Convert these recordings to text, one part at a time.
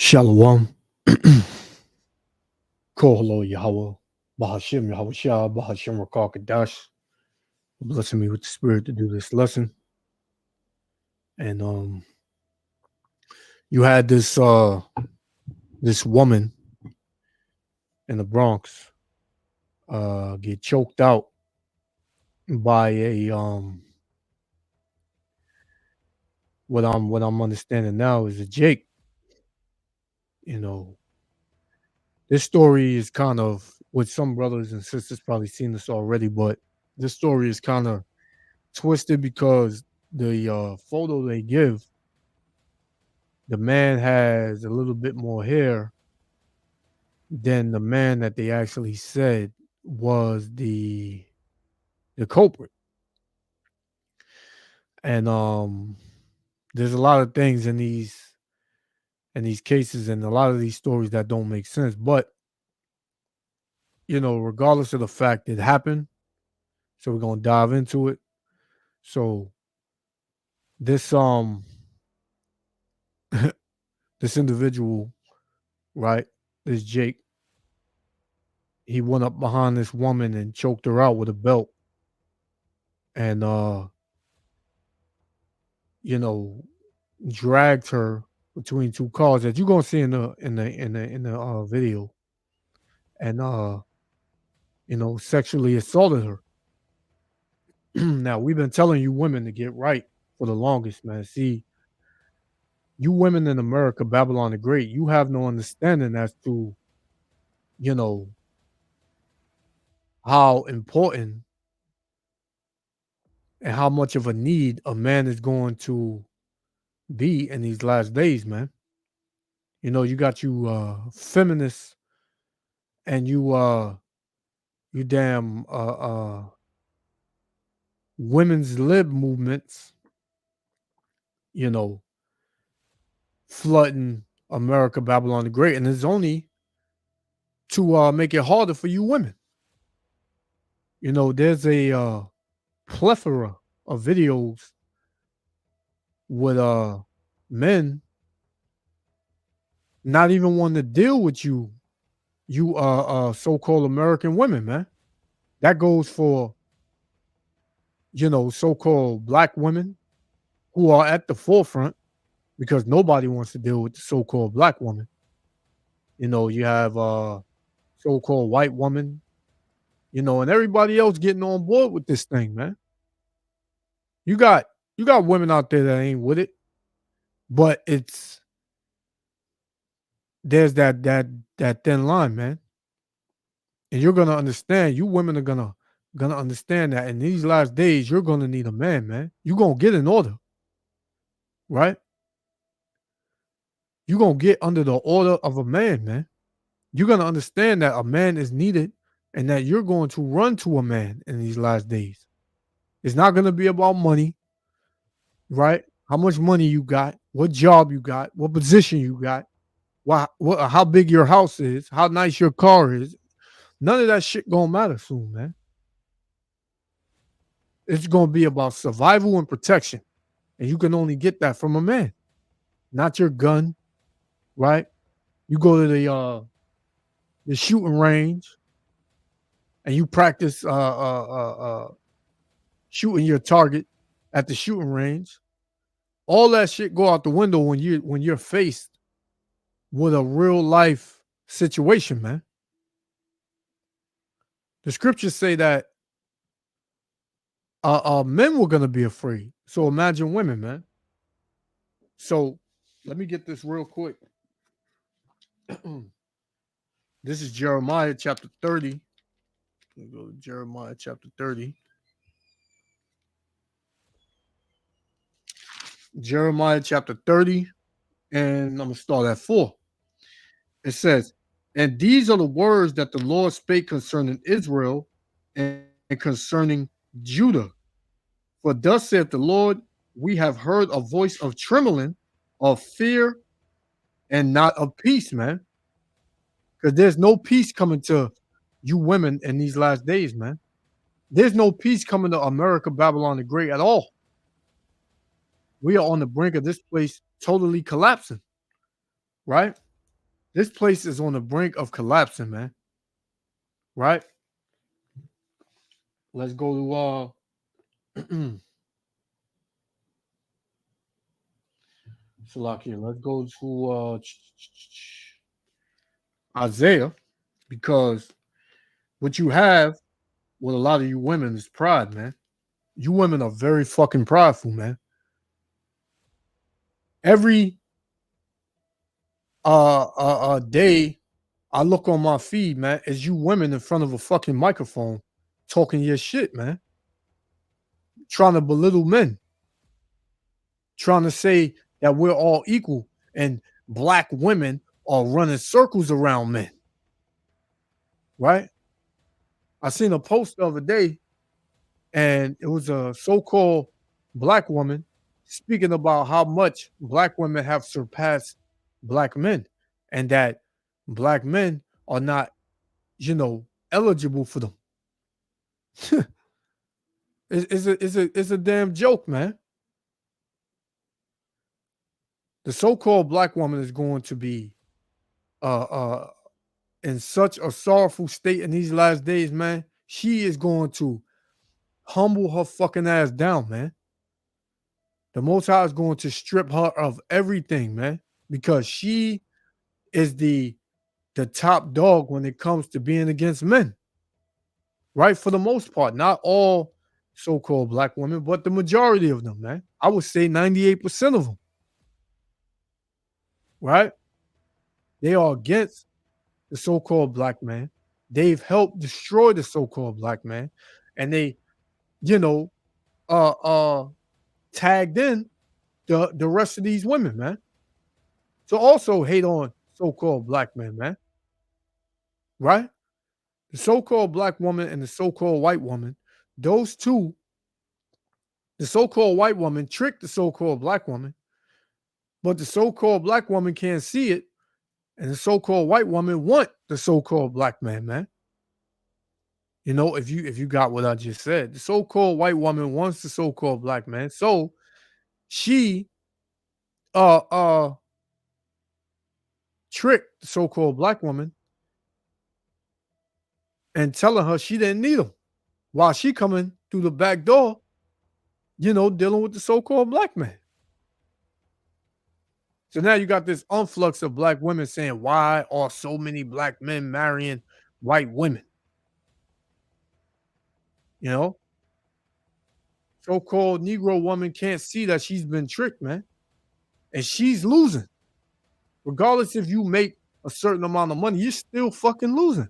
Shalom. Kohalo Yahweh. Bahashim Yahweh Shah. Bahashim Rakakadash. Blessing me with the spirit to do this lesson. And you had this woman in the Bronx get choked out by a what I'm understanding now is a Jake. You know, this story is kind of with some brothers and sisters probably seen this already, but this story is kind of twisted because the photo they give, the man has a little bit more hair than the man that they actually said was the culprit. And there's a lot of things in these cases and a lot of these stories that don't make sense. But regardless of the fact it happened, so we're gonna dive into it. So this this individual, right? This Jake, he went up behind this woman and choked her out with a belt. And you know, dragged her between two cars that you're gonna see in the video, and sexually assaulted her. Now we've been telling you women to get right for the longest, man. See, you women in America, Babylon the Great, you have no understanding as to you know how important and how much of a need a man is going to be in these last days, man. You got you feminists and you damn women's lib movements, you know, flooding America, Babylon the Great, and it's only to make it harder for you women. There's a plethora of videos with men not even wanting to deal with you so-called American women, man. That goes for so-called black women who are at the forefront because nobody wants to deal with the so-called black woman. You have so-called white woman, and everybody else getting on board with this thing, man. You got women out there that ain't with it, but there's that thin line, man. And you're gonna understand. You women are gonna understand that in these last days, you're gonna need a man, man. You're gonna get an order, right? You're gonna get under the order of a man, man. You're gonna understand that a man is needed and that you're going to run to a man in these last days. It's not gonna be about money, right? How much money you got, what job you got, what position you got, how big your house is, how nice your car is. None of that shit gonna matter soon, man. It's gonna be about survival and protection, and you can only get that from a man, not your gun, right? You go to the shooting range and you practice shooting your target at the shooting range. All that shit go out the window when you're faced with a real life situation, man. The scriptures say that men were gonna be afraid. So imagine women, man. So let me get this real quick. This is Jeremiah chapter 30. Let me go to Jeremiah chapter 30. Jeremiah chapter 30, and I'm gonna start at 4. It says, "And these are the words that the Lord spake concerning Israel and concerning Judah. For thus saith the Lord, we have heard a voice of trembling, of fear, and not of peace," man. Because there's no peace coming to you women in these last days, man. There's no peace coming to America, Babylon the Great at all. We are on the brink of this place totally collapsing, right? This place is on the brink of collapsing, man. Right? Let's go to Salakia. Let's go to Isaiah, because what you have with a lot of you women is pride, man. You women are very fucking prideful, man. Every day I look on my feed, man, as you women in front of a fucking microphone talking your shit, man. Trying to belittle men, trying to say that we're all equal and black women are running circles around men, right? I seen a post the other day, and it was a so-called black woman speaking about how much black women have surpassed black men, and that black men are not, eligible for them. It's a damn joke, man. The so-called black woman is going to be uh uh in such a sorrowful state in these last days, man. She is going to humble her fucking ass down, man. The Most High is going to strip her of everything, man, because she is the top dog when it comes to being against men, right? For the most part, not all so-called black women, but the majority of them, man. I would say 98% of them, right? They are against the so-called black man. They've helped destroy the so-called black man, and they, you know, uh, uh, tagged in the rest of these women, man. So also hate on so-called black men, man. Right? The so-called black woman and the so-called white woman, those two, the so-called white woman tricked the so-called black woman, but the so-called black woman can't see it, and the so-called white woman want the so-called black man, man. If you got what I just said, the so-called white woman wants the so-called black man, so she uh uh tricked the so-called black woman and telling her she didn't need him, while she coming through the back door, dealing with the so-called black man. So now you got this influx of black women saying, why are so many black men marrying white women? You know, so-called Negro woman can't see that she's been tricked, man. And she's losing. Regardless if you make a certain amount of money, you're still fucking losing.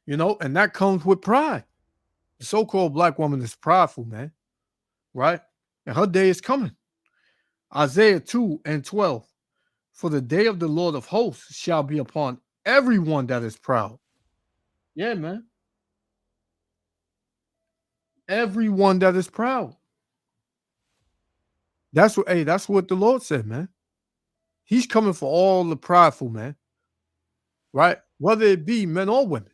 And that comes with pride. The so-called black woman is prideful, man. Right? And her day is coming. Isaiah 2:12. For the day of the Lord of hosts shall be upon everyone that is proud. Yeah, man. Everyone that is proud. That's what the Lord said, man. He's coming for all the prideful, man. Right? Whether it be men or women,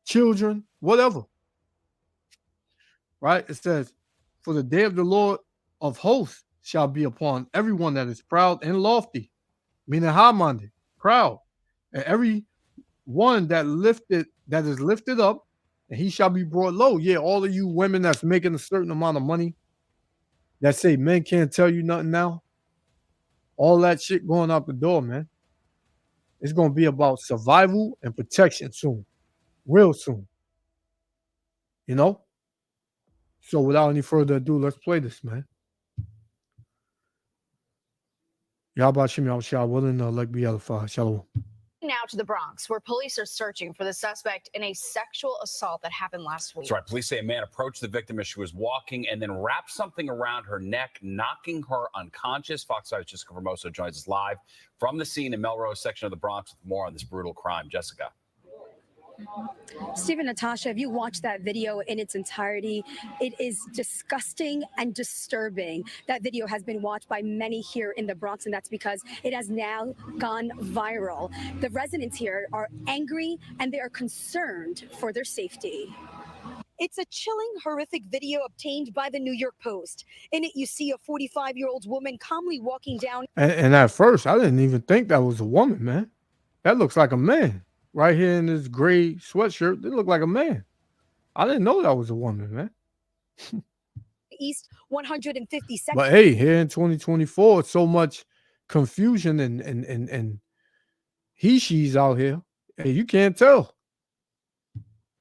children, whatever. Right? It says, for the day of the Lord of hosts shall be upon everyone that is proud and lofty, meaning high-minded, proud, and every one that is lifted up, and he shall be brought low. Yeah, all of you women that's making a certain amount of money that say men can't tell you nothing now, all that shit going out the door, man. It's gonna be about survival and protection soon, real soon. You know. So without any further ado, let's play this, man. Yabashim Yabashah, willing like be edified. Shalom. Now to the Bronx, where police are searching for the suspect in a sexual assault that happened last week. That's right. Police say a man approached the victim as she was walking and then wrapped something around her neck, knocking her unconscious. Fox 5's Jessica Formoso joins us live from the scene in Melrose section of the Bronx with more on this brutal crime. Jessica. Stephen, Natasha, if you watch that video in its entirety, it is disgusting and disturbing. That video has been watched by many here in the Bronx, and that's because it has now gone viral. The residents here are angry and they are concerned for their safety. It's a chilling, horrific video obtained by the New York Post. In it, you see a 45-year-old woman calmly walking down. And at first, I didn't even think that was a woman, man. That looks like a man. Right here in this gray sweatshirt, it looked like a man. I didn't know that was a woman, man. East 152nd. But hey, here in 2024, it's so much confusion and she's out here. Hey, you can't tell.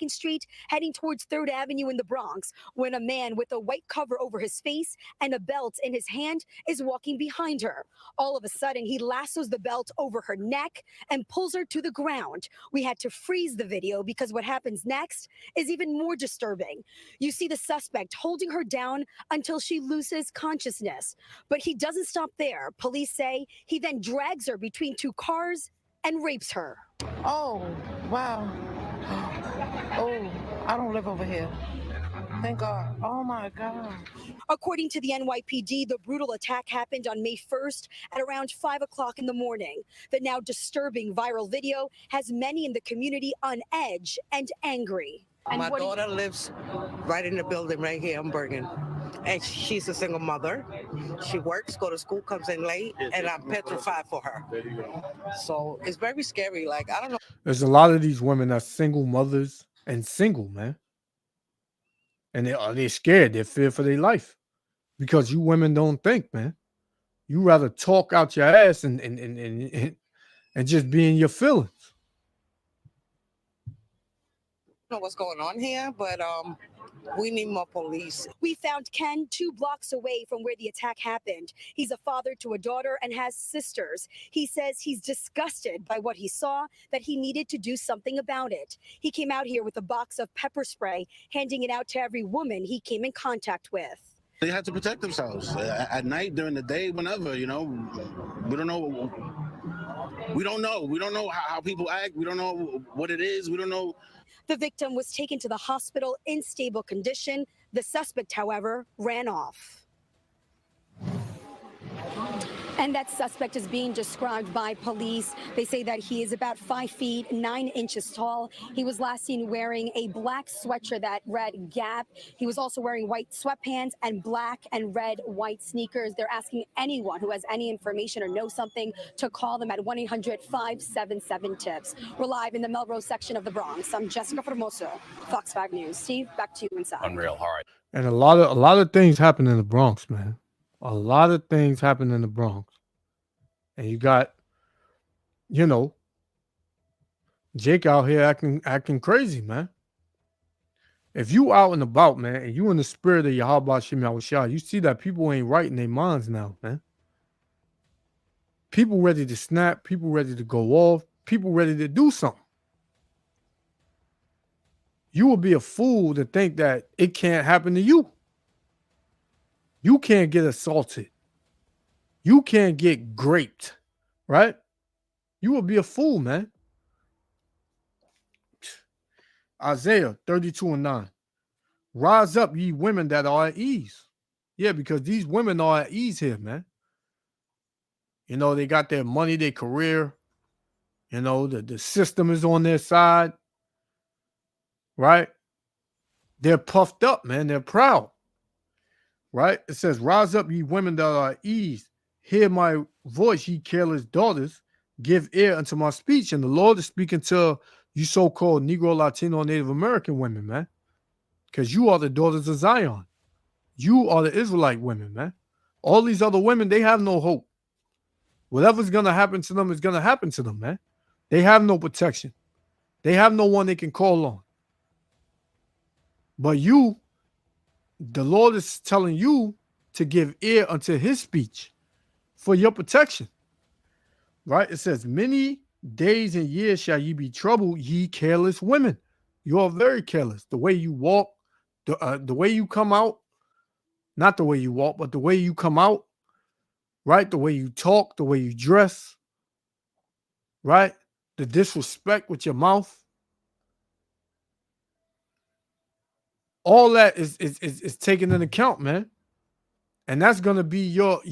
Street heading towards 3rd Avenue in the Bronx when a man with a white cover over his face and a belt in his hand is walking behind her. All of a sudden, he lassos the belt over her neck and pulls her to the ground. We had to freeze the video because what happens next is even more disturbing. You see the suspect holding her down until she loses consciousness. But he doesn't stop there. Police say he then drags her between 2 cars and rapes her. Oh, wow. Oh, I don't live over here. Thank God. Oh my God. According to the NYPD, the brutal attack happened on May 1st at around 5 o'clock in the morning. The now disturbing viral video has many in the community on edge and angry. And my daughter lives right in the building right here in Bergen. And she's a single mother. She works, go to school, comes in late, and I'm petrified for her. So it's very scary. Like, I don't know. There's a lot of these women that's single mothers and single, man. And they're scared. They're feared for their life. Because you women don't think, man. You rather talk out your ass and just be in your feelings. I don't know what's going on here, but we need more police. We found Ken 2 blocks away from where the attack happened. He's a father to a daughter and has sisters. He says he's disgusted by what he saw, that he needed to do something about it. He came out here with a box of pepper spray, handing it out to every woman he came in contact with. They have to protect themselves at night, during the day, whenever, you know. We don't know. We don't know. We don't know how people act. We don't know what it is. We don't know. The victim was taken to the hospital in stable condition. The suspect, however, ran off. And that suspect is being described by police. They say that he is about 5 feet, 9 inches tall. He was last seen wearing a black sweatshirt that read Gap. He was also wearing white sweatpants and black and red white sneakers. They're asking anyone who has any information or knows something to call them at 1-800-577-TIPS. We're live in the Melrose section of the Bronx. I'm Jessica Formoso, Fox 5 News. Steve, back to you inside. Unreal. All right. And a lot of things happen in the Bronx, man. A lot of things happen in the Bronx. And you got, you know, Jake out here acting crazy, man. If you out and about, man, and you in the spirit of Yahweh Shem Yahushua, you see that people ain't right in their minds now, man. People ready to snap, people ready to go off, people ready to do something. You will be a fool to think that it can't happen to you. You can't get assaulted. You can't get graped, right? You will be a fool, man. Isaiah 32:9. Rise up, ye women that are at ease. Yeah, because these women are at ease here, man. You know, they got their money, their career. You know, the system is on their side, right? They're puffed up, man. They're proud, right? It says, rise up, ye women that are at ease. Hear my voice, ye careless daughters. Give ear unto my speech. And the Lord is speaking to you so-called Negro, Latino, Native American women, man. Because you are the daughters of Zion. You are the Israelite women, man. All these other women, they have no hope. Whatever's going to happen to them is going to happen to them, man. They have no protection. They have no one they can call on. But you, the Lord is telling you to give ear unto his speech for your protection, right? It says, many days and years shall ye be troubled, ye careless women. You are very careless. The way you walk, the way you come out, not the way you walk, but the way you come out, right? The way you talk, the way you dress, right? The disrespect with your mouth. All that is taken into account, man. And that's going to be your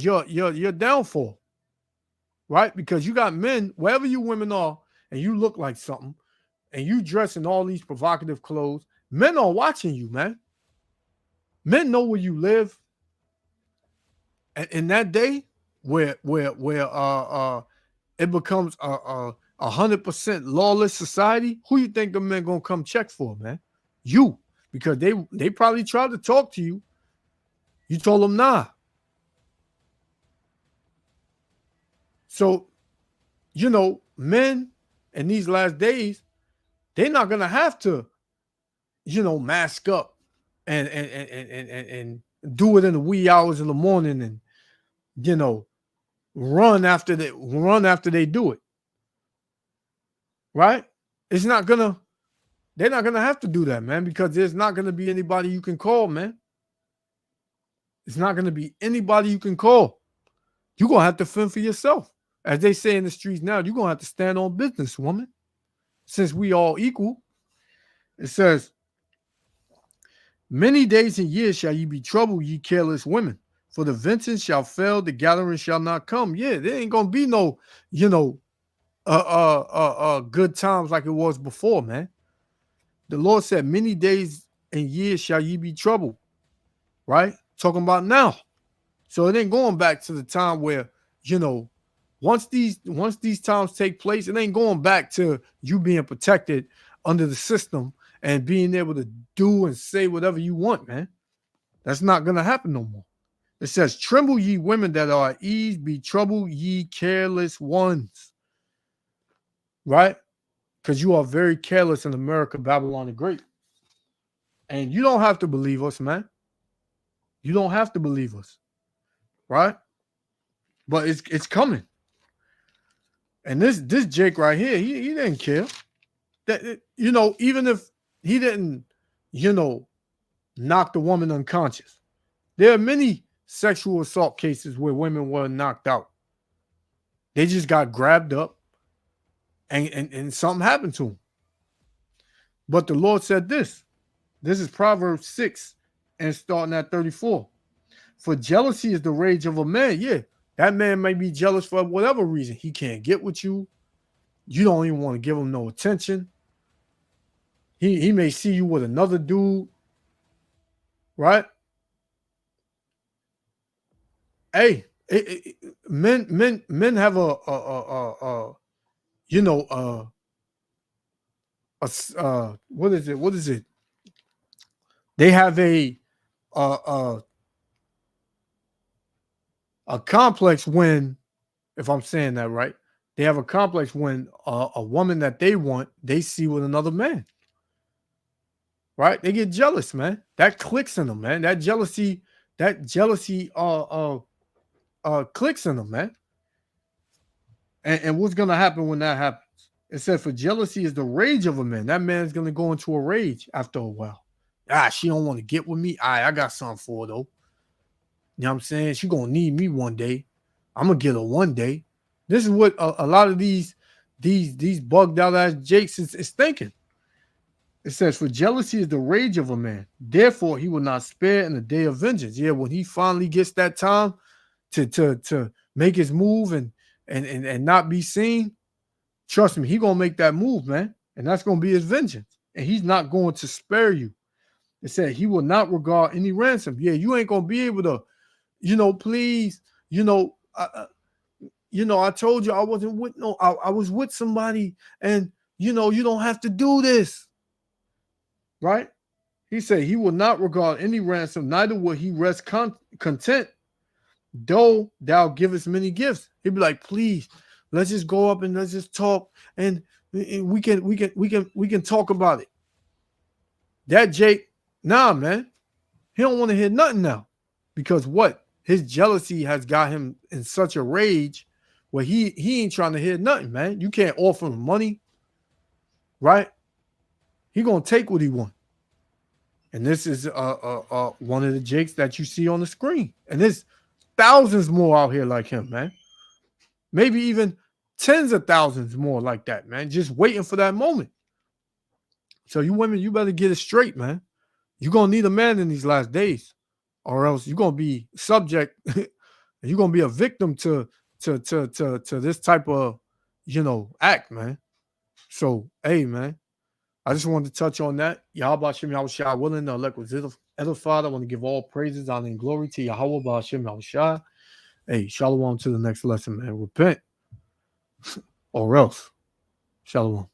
downfall, right? Because you got men, wherever you women are, and you look like something, and you dress in all these provocative clothes, Men are watching you, man. Men know where you live. And in that day where it becomes a 100% lawless society, who you think the men gonna come check for, man? You, because they probably tried to talk to you. You told them nah. So, men in these last days, they're not gonna have to, mask up and do it in the wee hours in the morning and run after they do it. Right? They're not gonna have to do that, man, because there's not gonna be anybody you can call, man. It's not gonna be anybody you can call. You're gonna have to fend for yourself. As they say in the streets now, you're gonna have to stand on business, woman. Since we all equal, it says, many days and years shall ye be troubled, ye careless women. For the vengeance shall fail, the gathering shall not come. Yeah, there ain't gonna be no, good times like it was before, man. The Lord said, many days and years shall ye be troubled. Right? Talking about now. So it ain't going back to the time where, once these times take place, it ain't going back to you being protected under the system and being able to do and say whatever you want, man. That's not gonna happen no more. It says, tremble ye women that are at ease, be troubled ye careless ones. Right? Because you are very careless in America, Babylon the Great. And you don't have to believe us, man. You don't have to believe us. Right? But it's coming. And this Jake right here, he didn't care. That even if he didn't, knock the woman unconscious. There are many sexual assault cases where women were knocked out. They just got grabbed up and something happened to them. But the Lord said this. This is Proverbs 6 and starting at 34. For jealousy is the rage of a man. Yeah, that man may be jealous for whatever reason. He can't get with you. You don't even want to give him no attention. He may see you with another dude. Right? Hey, men have what is it? They have a complex when, if I'm saying that right, they have a complex when a woman that they want, they see with another man. Right? They get jealous, man. That clicks in them, man. That jealousy clicks in them, man. And what's gonna happen when that happens? It said, for jealousy is the rage of a man. That man's gonna go into a rage after a while. She don't want to get with me. I got something for her though. You know what I'm saying? She gonna need me one day. I'm gonna get her one day. This is what a lot of these bugged out ass jakes is thinking. It says, for jealousy is the rage of a man. Therefore, he will not spare in the day of vengeance. Yeah, when he finally gets that time to make his move and not be seen, trust me, he gonna make that move, man. And that's gonna be his vengeance. And he's not going to spare you. It said he will not regard any ransom. Yeah, you ain't gonna be able to, please, I told you I wasn't with I was with somebody, and you don't have to do this. Right? He said he will not regard any ransom, neither will he rest content, though thou givest many gifts. He'd be like, please, let's just go up and let's just talk, and we can talk about it. That Jake, nah, man, he don't want to hear nothing now, because what? His jealousy has got him in such a rage where he ain't trying to hear nothing, man. You can't offer him money, right? He gonna take what he wants. And this is one of the Jakes that you see on the screen. And there's thousands more out here like him, man. Maybe even tens of thousands more like that, man. Just waiting for that moment. So you women, you better get it straight, man. You're gonna need a man in these last days, or else you're gonna be subject, you're gonna be a victim to this type of act, man. So hey, man, I just wanted to touch on that. Yahweh Hashem Yahushua willing, the elect was edified. I want to give all praises, honor, and glory to Yahweh Hashem Yahushua. Hey, shalom to the next lesson, man. Repent or else. Shalom.